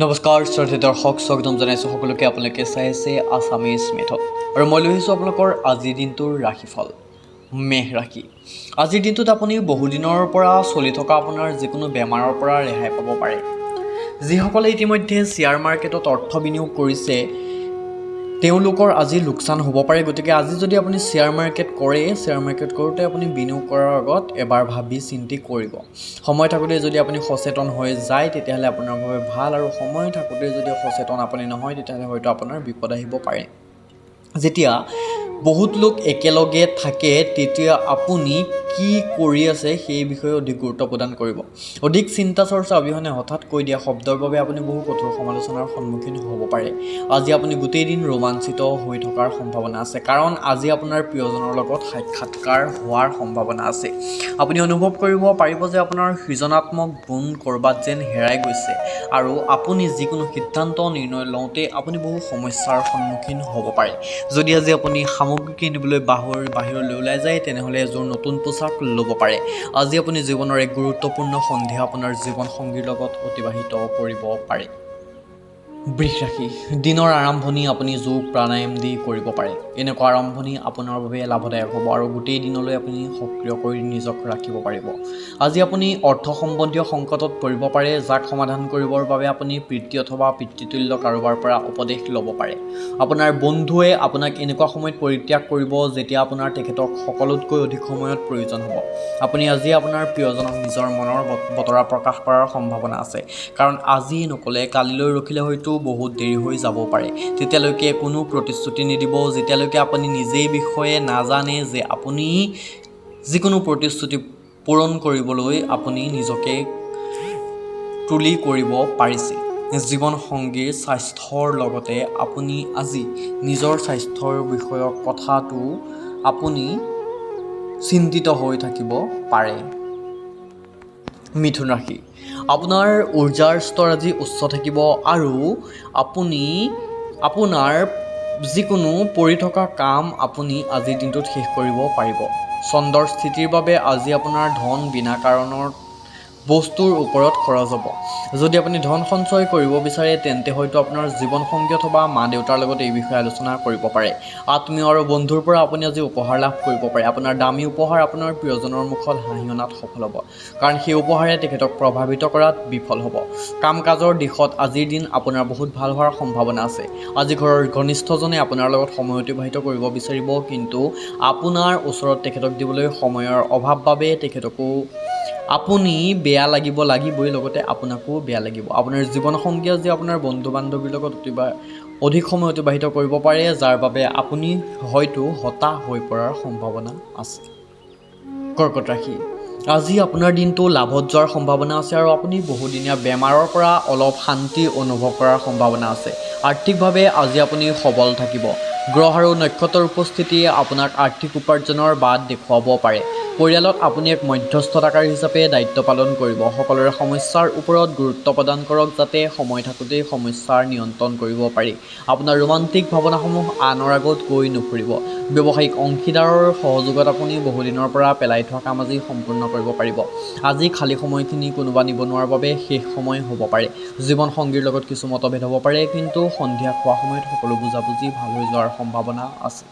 নমস্কাৰ শ্ৰদ্ধেয় দৰ্শক, স্বাগতম জনাইছোঁ সকলোকে। আপোনালোকে চাই আছে আছামিজ মেথড আৰু মই লৈ আহিছোঁ আপোনালোকৰ আজিৰ দিনটোৰ ৰাশিফল মেষ ৰাশি। আজিৰ দিনটোত আপুনি বহুদিনৰ পৰা চলি থকা আপোনাৰ যিকোনো বেমাৰৰ পৰা ৰেহাই পাব পাৰে। যিসকলে ইতিমধ্যে শ্বেয়াৰ মাৰ্কেটত অৰ্থ বিনিয়োগ কৰিছে তেওঁলোকৰ আজি লোকচান হ'ব পাৰে। গতিকে আজি যদি আপুনি শ্বেয়াৰ মাৰ্কেট কৰোঁতে আপুনি বিনিয়োগ কৰাৰ আগত এবাৰ ভাবি চিন্তি কৰিব। সময় থাকোঁতে যদি আপুনি সচেতন হৈ যায় তেতিয়াহ'লে আপোনাৰ বাবে ভাল, আৰু সময় থাকোঁতে যদি সচেতন আপুনি নহয় তেতিয়াহ'লে হয়তো আপোনাৰ বিপদ আহিব পাৰে। যেতিয়া বহুত লোক একেলগে থাকে তেতিয়া আপুনি কি কৰি আছে সেই বিষয়ে অধিক গুৰুত্ব প্ৰদান কৰিব। অধিক চিন্তা চৰ্চা অবিহনে হঠাৎ কৈ দিয়া শব্দৰ বাবে আপুনি বহু কঠোৰ সমালোচনাৰ সন্মুখীন হ'ব পাৰে। আজি আপুনি গোটেই দিন ৰোমাঞ্চিত হৈ থকাৰ সম্ভাৱনা আছে, কাৰণ আজি আপোনাৰ প্ৰিয়জনৰ লগত সাক্ষাৎকাৰ হোৱাৰ সম্ভাৱনা আছে। আপুনি অনুভৱ কৰিব পাৰিব যে আপোনাৰ সৃজনাত্মক গুণ ক'ৰবাত যেন হেৰাই গৈছে, আৰু আপুনি যিকোনো সিদ্ধান্ত নিৰ্ণয় লওঁতে আপুনি বহু সমস্যাৰ সন্মুখীন হ'ব পাৰে। যদি আজি আপুনি সামগ্ৰী কিনিবলৈ বাহিৰলৈ ওলাই যায় তেনেহ'লে এযোৰ নতুন পোছাক ল'ব পাৰে। আজি আপুনি জীৱনৰ এক গুৰুত্বপূৰ্ণ সন্ধিয়া আপোনাৰ জীৱনসংগীৰ লগত অতিবাহিত কৰিব পাৰে। বৃষ ৰাশি। দিনৰ আৰম্ভণি আপুনি যোগ প্ৰাণায়াম দি কৰিব পাৰে। এনেকুৱা আৰম্ভণি আপোনাৰ বাবে লাভদায়ক হ'ব আৰু গোটেই দিনলৈ আপুনি সক্ৰিয় কৰি নিজক ৰাখিব পাৰিব। আজি আপুনি অৰ্থ সম্বন্ধীয় সংকটত পৰিব পাৰে, যাক সমাধান কৰিবৰ বাবে আপুনি পিতৃ অথবা পিতৃতুল্য কাৰোবাৰ পৰা উপদেশ ল'ব পাৰে। আপোনাৰ বন্ধুৱে আপোনাক এনেকুৱা সময়ত পৰিত্যাগ কৰিব যেতিয়া আপোনাৰ তেখেতক সকলোতকৈ অধিক সময়ত প্ৰয়োজন হ'ব। আপুনি আজি আপোনাৰ প্ৰিয়জনক নিজৰ মনৰ বতৰা প্ৰকাশ কৰাৰ সম্ভাৱনা আছে, কাৰণ আজি নক'লে কালিলৈ ৰখিলে হয়তো বহুত দেৰি হৈ যাব পাৰে। তেতিয়ালৈকে কোনো প্ৰতিশ্ৰুতি নিদিব যেতিয়ালৈকে আপুনি নিজেই বিষয়ে নাজানে যে আপুনি যিকোনো প্ৰতিশ্ৰুতি পূৰণ কৰিবলৈ আপুনি নিজকে তুলি কৰিব পাৰিছে। জীৱনসংগীৰ স্বাস্থ্যৰ লগতে আপুনি আজি নিজৰ স্বাস্থ্যৰ বিষয়ক কথাটো আপুনি চিন্তিত হৈ থাকিব পাৰে। মিথুন ৰাশি। আপোনাৰ ঊৰ্জাৰ স্তৰ আজি উচ্চ থাকিব আৰু আপুনি আপোনাৰ যিকোনো পৰি থকা কাম আপুনি আজিৰ দিনটোত শেষ কৰিব পাৰিব। চন্দ্ৰৰ স্থিতিৰ বাবে আজি আপোনাৰ ধন বিনা কাৰণৰ বস্তুৰ ওপৰত খৰচ হ'ব। যদি আপুনি ধন সঞ্চয় কৰিব বিচাৰে তেন্তে হয়তো আপোনাৰ জীৱনসংগী অথবা মা দেউতাৰ লগত এই বিষয়ে আলোচনা কৰিব পাৰে। আত্মীয় আৰু বন্ধুৰ পৰা আপুনি আজি উপহাৰ লাভ কৰিব পাৰে। আপোনাৰ দামী উপহাৰ আপোনাৰ প্ৰিয়জনৰ মুখত হাঁহি অনাত সফল হ'ব, কাৰণ সেই উপহাৰে তেখেতক প্ৰভাৱিত কৰাত বিফল হ'ব। কাম কাজৰ দিশত আজিৰ দিন আপোনাৰ বহুত ভাল হোৱাৰ সম্ভাৱনা আছে। আজি ঘৰৰ ঘনিষ্ঠজনে আপোনাৰ লগত সময় অতিবাহিত কৰিব বিচাৰিব, কিন্তু আপোনাৰ ওচৰত তেখেতক দিবলৈ সময়ৰ অভাৱ বাবে তেখেতকো আপুনি বেয়া লাগিবই, লগতে আপোনাকো বেয়া লাগিব। আপোনাৰ জীৱনসংগী আজি আপোনাৰ বন্ধু বান্ধৱীৰ লগত অধিক সময় অতিবাহিত কৰিব পাৰে, যাৰ বাবে আপুনি হয়তো হতাশ হৈ পৰাৰ সম্ভাৱনা আছে। কৰ্কট ৰাশি। আজি আপোনাৰ দিনটো লাভত যোৱাৰ সম্ভাৱনা আছে আৰু আপুনি বহুদিনীয়া বেমাৰৰ পৰা অলপ শান্তি অনুভৱ কৰাৰ সম্ভাৱনা আছে। আৰ্থিকভাৱে আজি আপুনি সবল থাকিব। গ্ৰহ আৰু নক্ষত্ৰৰ উপস্থিতিয়ে আপোনাক আৰ্থিক উপাৰ্জনৰ বাট দেখুৱাব পাৰে। পৰিয়ালত আপুনি এক মধ্যস্থতাকাৰী হিচাপে দায়িত্ব পালন কৰিব। সকলোৰে সমস্যাৰ ওপৰত গুৰুত্ব প্ৰদান কৰক যাতে সময় থাকোঁতেই সমস্যাৰ নিয়ন্ত্ৰণ কৰিব পাৰি। আপোনাৰ ৰোমান্টিক ভাৱনাসমূহ আনৰ আগত কৈ নুফুৰিব। ব্যৱসায়িক অংশীদাৰৰ সহযোগত আপুনি বহুদিনৰ পৰা পেলাই থোৱা কাম আজি সম্পূৰ্ণ কৰিব পাৰিব। আজি খালী সময়খিনি কোনোবা নিবনুৱাৰ বাবে শেষ সময় হ'ব পাৰে। জীৱনসংগীৰ লগত কিছু মতভেদ হ'ব পাৰে, কিন্তু সন্ধিয়া খোৱা সময়ত সকলো বুজাবুজি ভাল হৈ যোৱাৰ সম্ভাৱনা আছে।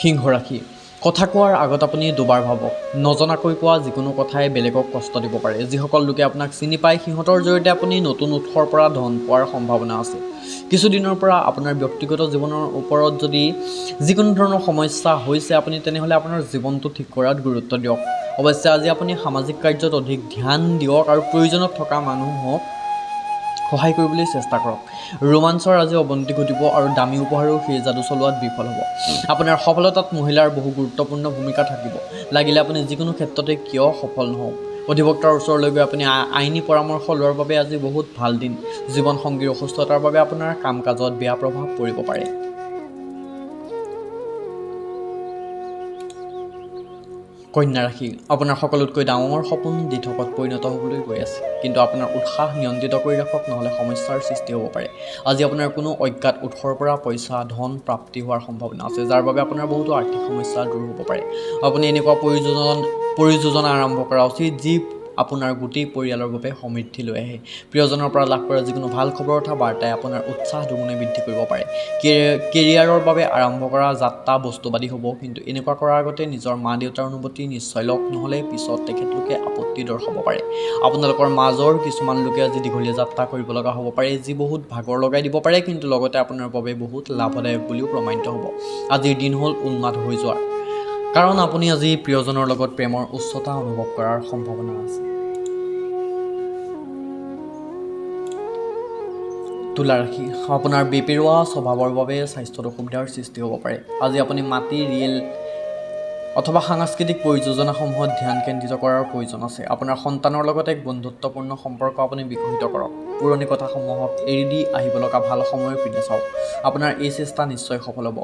সিংহ ৰাশি। কথা কোৱাৰ আগত আপুনি দুবাৰ ভাবক। নজনাকৈ কোৱা যিকোনো কথাই বেলেগক কষ্ট দিব পাৰে। যিসকল লোকে আপোনাক চিনি পায় সিহঁতৰ জৰিয়তে আপুনি নতুন উৎসৰ পৰা ধন পোৱাৰ সম্ভাৱনা আছে। কিছুদিনৰ পৰা আপোনাৰ ব্যক্তিগত জীৱনৰ ওপৰত যদি যিকোনো ধৰণৰ সমস্যা হৈছে আপুনি তেনেহ'লে আপোনাৰ জীৱনটো ঠিক কৰাত গুৰুত্ব দিয়ক। অৱশ্যে আজি আপুনি সামাজিক কাৰ্যত অধিক ধ্যান দিয়ক আৰু প্ৰয়োজনত থকা মানুহক সহায় কৰিবলৈ চেষ্টা কৰক। ৰোমাঞ্চৰ আজি অৱনতি ঘটিব আৰু দামী উপহাৰেও সেই যাদু চলোৱাত বিফল হ'ব। আপোনাৰ সফলতাত মহিলাৰ বহু গুৰুত্বপূৰ্ণ ভূমিকা থাকিব। লাগিলে আপুনি যিকোনো ক্ষেত্ৰতে কিয় সফল নহওক। অধিবক্তাৰ ওচৰলৈ গৈ আপুনি আইনী পৰামৰ্শ লোৱাৰ বাবে আজি বহুত ভাল দিন। জীৱনসংগীৰ অসুস্থতাৰ বাবে আপোনাৰ কাম কাজত বেয়া প্ৰভাৱ পৰিব পাৰে। কন্যা ৰাশি। আপোনাৰ সকলোতকৈ ডাঙৰ সপোন দিঠকত পৰিণত হ'বলৈ গৈ আছে, কিন্তু আপোনাৰ উৎসাহ নিয়ন্ত্ৰিত কৰি ৰাখক, নহ'লে সমস্যাৰ সৃষ্টি হ'ব পাৰে। আজি আপোনাৰ কোনো অজ্ঞাত উৎসৰ পৰা ধন প্ৰাপ্তি হোৱাৰ সম্ভাৱনা আছে, যাৰ বাবে আপোনাৰ বহুতো আৰ্থিক সমস্যা দূৰ হ'ব পাৰে। আপুনি এনেকুৱা পৰিযোজনা আৰম্ভ কৰা উচিত যি আপোনাৰ গোটেই পৰিয়ালৰ বাবে সমৃদ্ধি লৈ আহে। প্ৰিয়জনৰ পৰা লাভ কৰা যিকোনো ভাল খবৰ অথবা বাৰ্তাই আপোনাৰ উৎসাহ দুগুণে বৃদ্ধি কৰিব পাৰে। কেৰিয়াৰৰ বাবে আৰম্ভ কৰা যাত্ৰা বস্তুবাদী হ'ব, কিন্তু এনেকুৱা কৰাৰ আগতে নিজৰ মা দেউতাৰ অনুমতি নিশ্চয় লওক, নহ'লে পিছত তেখেতলোকে আপত্তি দৰ্শাব পাৰে। আপোনালোকৰ মাজৰ কিছুমান লোকে আজি দীঘলীয়া যাত্ৰা কৰিব লগা হ'ব পাৰে, যি বহুত ভাগৰ লগাই দিব পাৰে, কিন্তু লগতে আপোনাৰ বাবে বহুত লাভদায়ক বুলিও প্ৰমাণিত হ'ব। আজিৰ দিন হ'ল উন্মাদ হৈ যোৱাৰ, কাৰণ আপুনি আজি প্ৰিয়জনৰ লগত প্ৰেমৰ উচ্চতা অনুভৱ কৰাৰ সম্ভাৱনা আছে। তুলা ৰাশি, আপোনাৰ বেপেৰুৱা স্বভাৱৰ বাবে স্বাস্থ্যত অসুবিধাৰ সৃষ্টি হ'ব পাৰে। আজি আপুনি মাটি, ৰেল অথবা সাংস্কৃতিক পৰিযোজনাসমূহত ধ্যান কেন্দ্ৰিত কৰাৰ প্ৰয়োজন আছে। আপোনাৰ সন্তানৰ লগত এক বন্ধুত্বপূৰ্ণ সম্পৰ্ক আপুনি বিকশিত কৰক। পুৰণি কথাসমূহক এৰি দি আহিব লগা ভাল সময়ৰ পিনে চাওক। আপোনাৰ এই চেষ্টা নিশ্চয় সফল হ'ব।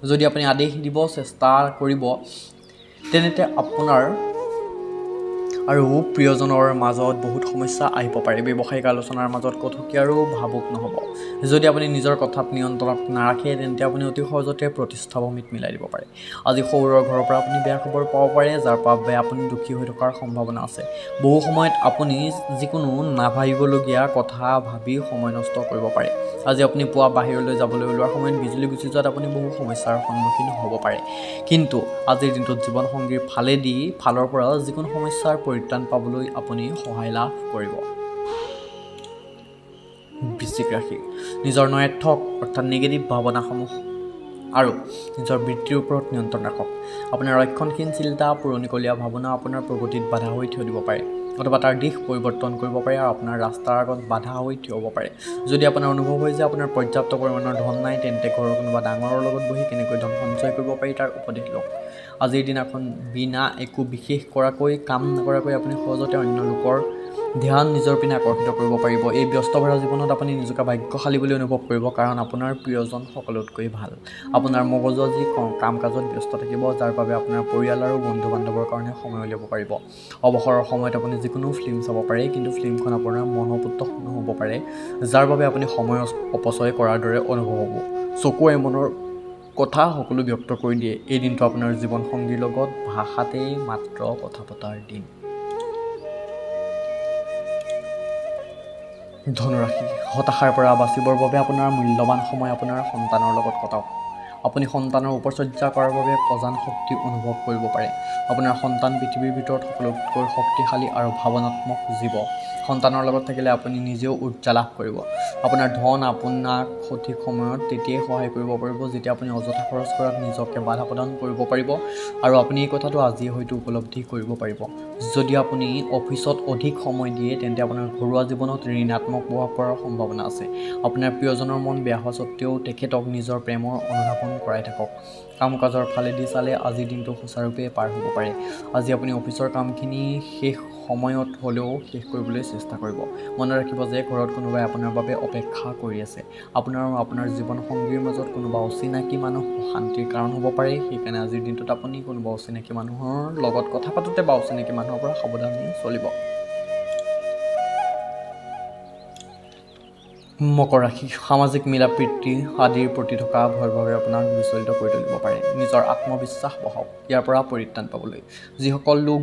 যদি আপুনি আদেশ দিব চেষ্টা কৰিব, তেন্তে আপোনাৰ আৰু প্ৰিয়জনৰ মাজত বহুত সমস্যা আহিব পাৰে। ব্যৱসায়িক আলোচনাৰ মাজত কটকীয়া আৰু ভাবুক নহ'ব। যদি আপুনি নিজৰ কথাত নিয়ন্ত্ৰণত নাৰাখে, তেন্তে আপুনি অতি সহজতে প্ৰতিষ্ঠাভূমিত মিলাই দিব পাৰে। আজি সৌৰৰ ঘৰৰ পৰা আপুনি বেয়া খবৰ পাব পাৰে, যাৰ বাবে আপুনি দুখী হৈ থকাৰ সম্ভাৱনা আছে। বহু সময়ত আপুনি যিকোনো নাভাবিবলগীয়া কথা ভাবি সময় নষ্ট কৰিব পাৰে। আজি আপুনি পুৱা বাহিৰলৈ যাবলৈ ওলোৱাৰ সময়ত বিজুলী গুচি যোৱাত আপুনি বহু সমস্যাৰ সন্মুখীন হ'ব পাৰে। কিন্তু আজিৰ দিনটোত জীৱনসংগীৰ ফালৰ পৰা যিকোনো সমস্যাৰ পৰিত্ৰাণ পাবলৈ আপুনি সহায় লাভ কৰিব। বৃশ্চিক ৰাশি, নিজৰ নৈৰাথক অৰ্থাৎ নিগেটিভ ভাৱনাসমূহ আৰু নিজৰ বৃত্তিৰ ওপৰত নিয়ন্ত্ৰণ ৰাখক। আপোনাৰ ৰক্ষণশীল চিন্তা, পুৰণিকলীয়া ভাৱনা আপোনাৰ প্ৰগতিত বাধা হৈ থিয় দিব পাৰে, অথবা তাৰ দিশ পৰিৱৰ্তন কৰিব পাৰে আৰু আপোনাৰ ৰাস্তাৰ আগত বাধা হৈ থিয় হ'ব পাৰে। যদি আপোনাৰ অনুভৱ হয় যে আপোনাৰ পৰ্যাপ্ত পৰিমাণৰ ধন নাই, তেন্তে ঘৰৰ কোনোবা ডাঙৰৰ লগত বহি কেনেকৈ ধন সঞ্চয় কৰিব পাৰি তাৰ উপদেশ লওক। আজিৰ দিনাখন বিনা একো বিশেষ কাম নকৰাকৈ আপুনি সহজতে অন্য লোকৰ ধ্যান নিজৰ পিনে আকৰ্ষিত কৰিব পাৰিব। এই ব্যস্তভৰা জীৱনত আপুনি নিজকে ভাগ্যশালী বুলি অনুভৱ কৰিব, কাৰণ আপোনাৰ প্ৰিয়জন সকলোতকৈ ভাল। আপোনাৰ মগজু আজি কাম কাজত ব্যস্ত থাকিব, যাৰ বাবে আপোনাৰ পৰিয়াল আৰু বন্ধু বান্ধৱৰ কাৰণে সময় উলিয়াব পাৰিব। অৱসৰৰ সময়ত আপুনি যিকোনো ফিল্ম চাব পাৰে, কিন্তু ফিল্মখন আপোনাৰ মনোপুত নহ'ব পাৰে, যাৰ বাবে আপুনি সময় অপচয় কৰাৰ দৰে অনুভৱ হ'ব। চকুৱে মনৰ কথা সকলো ব্যক্ত কৰি দিয়ে। এই দিনটো আপোনাৰ জীৱনসংগীৰ লগত ভাষাতেই মাত্ৰ কথা পতাৰ দিন। ধনুৰাশি, হতাশাৰ পৰা বাচিবৰ বাবে আপোনাৰ মূল্যৱান সময় আপোনাৰ সন্তানৰ লগত কটাওক। আপুনি সন্তানৰ উপচৰ্যা কৰাৰ বাবে অজান শক্তি অনুভৱ কৰিব পাৰে। আপোনাৰ সন্তান পৃথিৱীৰ ভিতৰত সকলোতকৈ শক্তিশালী আৰু ভাৱনাত্মক জীৱ। সন্তানৰ লগত থাকিলে আপুনি নিজেও উৰ্জা লাভ কৰিব। আপোনাৰ ধন আপোনাক সঠিক সময়ত তেতিয়াই সহায় কৰিব পাৰিব, যেতিয়া আপুনি অযথা খৰচ কৰাত নিজকে বাধা প্ৰদান কৰিব পাৰিব, আৰু আপুনি এই কথাটো আজিয়ে হয়তো উপলব্ধি কৰিব পাৰিব। যদি আপুনি অফিচত অধিক সময় দিয়ে, তেন্তে আপোনাৰ ঘৰুৱা জীৱনত ঋণাত্মক প্ৰভাৱ পৰাৰ সম্ভাৱনা আছে। আপোনাৰ প্ৰিয়জনৰ মন বেয়া হোৱা স্বত্বেও তেখেতক নিজৰ প্ৰেমৰ অনুধাৱন কৰাই থাকক। কাম কাজৰ ফালেদি চালে আজিৰ দিনটো সুচাৰুৰূপে পাৰ হ'ব পাৰে। আজি আপুনি অফিচৰ কামখিনি শেষ সময়ত হ'লেও শেষ কৰিবলৈ চেষ্টা কৰিব। মনত ৰাখিব যে ঘৰত কোনোবাই আপোনাৰ বাবে অপেক্ষা কৰি আছে। আপোনাৰ আৰু আপোনাৰ জীৱনসংগীৰ মাজত কোনোবা অচিনাকি মানুহ অশান্তিৰ কাৰণ হ'ব পাৰে। সেইকাৰণে আজিৰ দিনটোত আপুনি কোনোবা অচিনাকি মানুহৰ লগত কথা পাতোঁতে বা অচিনাকি মানুহৰ পৰা সাৱধানে চলিব। মকৰ ৰাশি, সামাজিক মিলাপ্ৰীতি আদিৰ প্ৰতি থকা ভয় আপোনাক বিচলিত কৰি তুলিব পাৰে। নিজৰ আত্মবিশ্বাস বঢ়াওক ইয়াৰ পৰা পৰিত্ৰাণ পাবলৈ। যিসকল লোক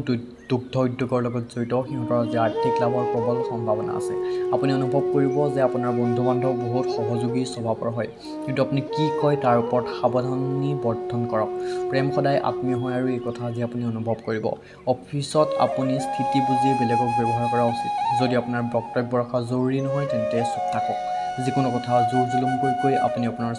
দুগ্ধ উদ্যোগৰ লগত জড়িত, সিহঁতৰ আজি আৰ্থিক লাভৰ প্ৰবল সম্ভাৱনা আছে। আপুনি অনুভৱ কৰিব যে আপোনাৰ বন্ধু বান্ধৱ বহুত সহযোগী স্বভাৱৰ হয়, কিন্তু আপুনি কি কয় তাৰ ওপৰত সাৱধানী বৰ্ধন কৰক। প্ৰেম সদায় আত্মীয় হয়, আৰু এই কথা আজি আপুনি অনুভৱ কৰিব। অফিচত আপুনি স্থিতি বুজি বেলেগক ব্যৱহাৰ কৰা উচিত। যদি আপোনাৰ বক্তব্য ৰখা জৰুৰী নহয়, তেন্তে চুপ থাকক। যিকোনো কথা জোৰ জুলুমকৈ কৈ আপুনি আপোনাৰ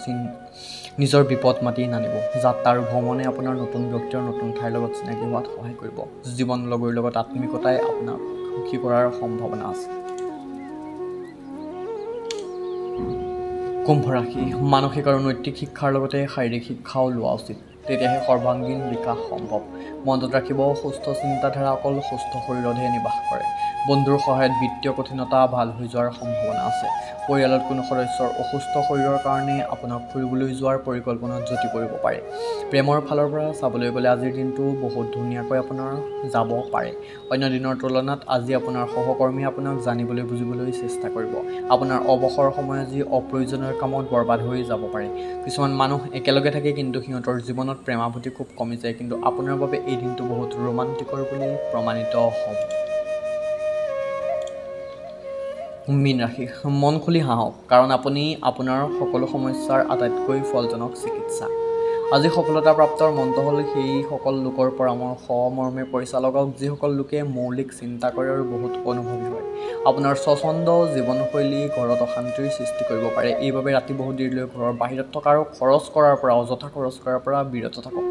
নিজৰ বিপদ মাতি নানিব। যাত্ৰা আৰু ভ্ৰমণে আপোনাৰ নতুন ব্যক্তি আৰু নতুন ঠাইৰ লগত চিনাকি হোৱাত সহায় কৰিব। জীৱন লগৰীৰ লগত আত্মিকতাই আপোনাক সুখী কৰাৰ সম্ভাৱনা আছে। কুম্ভ ৰাশি, মানসিক আৰু নৈতিক শিক্ষাৰ লগতে শাৰীৰিক শিক্ষাও লোৱা উচিত, তেতিয়াহে সৰ্বাংগীন বিকাশ সম্ভৱ। মনত ৰাখিব, সুস্থ চিন্তাধাৰা অকল সুস্থ শৰীৰতহে নিবাস কৰে। বন্ধুৰ সহায়ত বিত্তীয় কঠিনতা ভাল হৈ যোৱাৰ সম্ভাৱনা আছে। পৰিয়ালত কোনো সদস্যৰ অসুস্থ শৰীৰৰ কাৰণে আপোনাক ফুৰিবলৈ যোৱাৰ পৰিকল্পনাত জুতি পৰিব পাৰে। প্ৰেমৰ ফালৰ পৰা চাবলৈ গ'লে আজিৰ দিনটো বহুত ধুনীয়াকৈ আপোনাৰ যাব পাৰে। অন্য দিনৰ তুলনাত আজি আপোনাৰ সহকৰ্মীয়ে আপোনাক জানিবলৈ বুজিবলৈ চেষ্টা কৰিব। আপোনাৰ অৱসৰ সময় আজি অপ্ৰয়োজনীয় কামত বৰবাদ হৈ যাব পাৰে। কিছুমান মানুহ একেলগে থাকে, কিন্তু সিহঁতৰ জীৱনত প্ৰেমাভূতি খুব কমি যায়, কিন্তু আপোনাৰ বাবে এই দিনটো বহুত ৰোমান্টিকৰ বুলি প্ৰমাণিত হ'ব। মীন ৰাশি, মন খুলি হাঁহক, কাৰণ আপুনি আপোনাৰ সকলো সমস্যাৰ আটাইতকৈ ফলজনক চিকিৎসা। আজি সফলতাপ্ৰাপ্তৰ মন্ত্ৰ হ'ল সেইসকল লোকৰ পৰামৰ্শ মৰ্মে পৰিচালক হওক যিসকল লোকে মৌলিক চিন্তা কৰে আৰু বহুত অনুভৱী হয়। আপোনাৰ স্বচ্ছন্দ জীৱনশৈলী ঘৰত অশান্তিৰ সৃষ্টি কৰিব পাৰে। এইবাবে ৰাতি বহুত দেৰিলৈ ঘৰৰ বাহিৰত থকা আৰু অযথা খৰচ কৰাৰ পৰা বিৰত থাকক।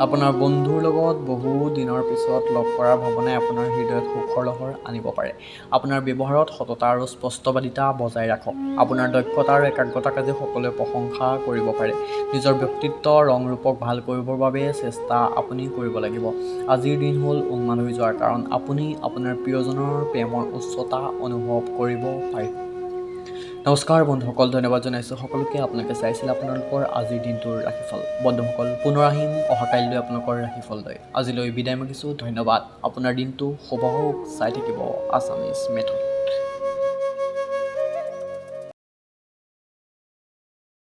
আপোনাৰ বন্ধুৰ লগত বহু দিনৰ পিছত লগ কৰাৰ ভাৱনাই আপোনাৰ হৃদয়ত সুখৰ লহৰ আনিব পাৰে। আপোনাৰ ব্যৱহাৰত সততা আৰু স্পষ্টবাদিতা বজাই ৰাখক। আপোনাৰ দক্ষতা আৰু একাগ্ৰতাক আজি সকলোৱে প্ৰশংসা কৰিব পাৰে। নিজৰ ব্যক্তিত্ব ৰং ৰূপক ভাল কৰিবৰ বাবে চেষ্টা আপুনি কৰিব লাগিব। আজিৰ দিন হ'ল উন্মাদ হৈ যোৱাৰ কাৰণ আপুনি আপোনাৰ প্ৰিয়জনৰ প্ৰেমৰ উচ্চতা অনুভৱ কৰিব পাৰিব। নমস্কাৰ বন্ধুসকল, ধন্যবাদ জনাইছোঁ সকলোকে। আপোনালোকে চাইছিল আপোনালোকৰ আজিৰ দিনটোৰ ৰাশিফল। বন্ধুসকল, পুনৰ আহিম অহাকাইলৈ আপোনালোকৰ ৰাশিফল লৈ। আজিলৈ বিদায় মাগিছোঁ। ধন্যবাদ। আপোনাৰ দিনটো শুভ হওক। চাই থাকিব আছামিজ মেথড।